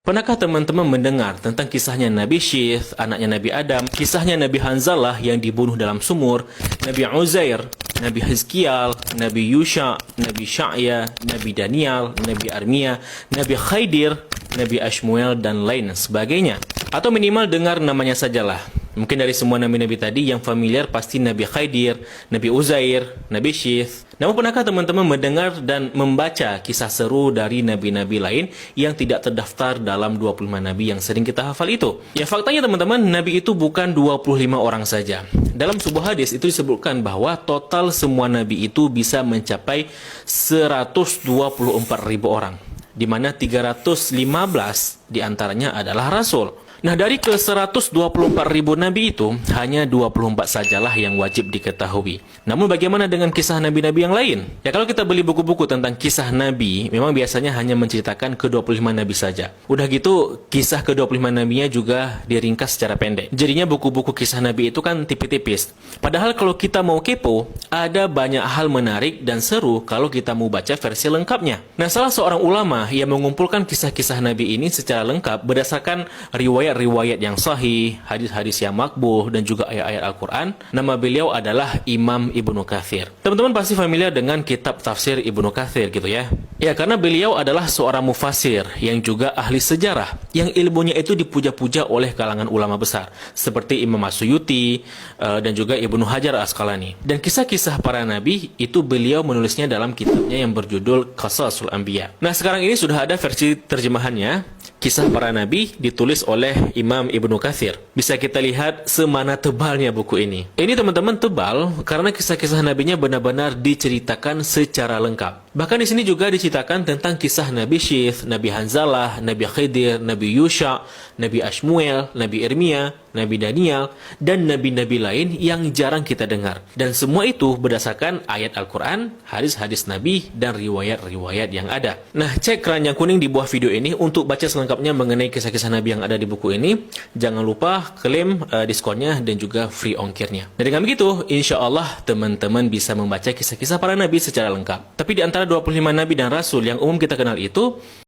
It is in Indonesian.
Pernahkah teman-teman mendengar tentang kisahnya Nabi Syith, anaknya Nabi Adam, kisahnya Nabi Hanzalah yang dibunuh dalam sumur, Nabi Uzair, Nabi Hizkial, Nabi Yusha, Nabi Sya'ya, Nabi Daniel, Nabi Armia, Nabi Khaidir, Nabi Ashmuel, dan lain sebagainya? Atau minimal dengar namanya sajalah. Mungkin dari semua nabi-nabi tadi yang familiar pasti Nabi Khaidir, Nabi Uzair, Nabi Syith. Namun pernahkah teman-teman mendengar dan membaca kisah seru dari nabi-nabi lain yang tidak terdaftar dalam 25 nabi yang sering kita hafal itu? Ya, faktanya teman-teman, nabi itu bukan 25 orang saja. Dalam sebuah hadis itu disebutkan bahwa total semua nabi itu bisa mencapai 124.000 orang, di mana 315 diantaranya adalah rasul. Nah, dari ke 124.000 nabi itu, hanya 24 sajalah yang wajib diketahui. Namun bagaimana dengan kisah nabi-nabi yang lain? Ya, kalau kita beli buku-buku tentang kisah nabi, memang biasanya hanya menceritakan ke-25 nabi saja. Udah gitu, kisah ke-25 nabinya juga diringkas secara pendek. Jadinya buku-buku kisah nabi itu kan tipis-tipis. Padahal kalau kita mau kepo, ada banyak hal menarik dan seru kalau kita mau baca versi lengkapnya. Nah, salah seorang ulama yang mengumpulkan kisah-kisah nabi ini secara lengkap berdasarkan riwayat yang sahih, hadis-hadis yang makbuh, dan juga ayat-ayat Al-Quran. Nama beliau adalah Imam Ibnu Katsir. Teman-teman pasti familiar dengan kitab tafsir Ibnu Katsir gitu ya. Ya, karena beliau adalah seorang mufasir yang juga ahli sejarah, yang ilmunya itu dipuja-puja oleh kalangan ulama besar, seperti Imam As-Suyuti dan juga Ibnu Hajar Asqalani. Dan kisah-kisah para nabi itu beliau menulisnya dalam kitabnya yang berjudul Qasasul Anbiya. Nah, sekarang ini sudah ada versi terjemahannya. Kisah para nabi ditulis oleh Imam Ibnu Katsir. Bisa kita lihat semana tebalnya buku ini. Ini teman-teman tebal karena kisah-kisah nabinya benar-benar diceritakan secara lengkap. Bahkan di sini juga diceritakan tentang kisah Nabi Syith, Nabi Hanzalah, Nabi Khaidir, Nabi Yusha, Nabi Ashmuel, Nabi Irmia, Nabi Daniel, dan nabi-nabi lain yang jarang kita dengar. Dan semua itu berdasarkan ayat Al-Quran, hadis-hadis Nabi, dan riwayat-riwayat yang ada. Nah, cek keranjang kuning di bawah video ini untuk baca selengkapnya mengenai kisah-kisah Nabi yang ada di buku ini. Jangan lupa klaim diskonnya dan juga free ongkirnya. Dan dengan begitu, insya Allah teman-teman bisa membaca kisah-kisah para Nabi secara lengkap. Tapi di antara 25 Nabi dan Rasul yang umum kita kenal itu,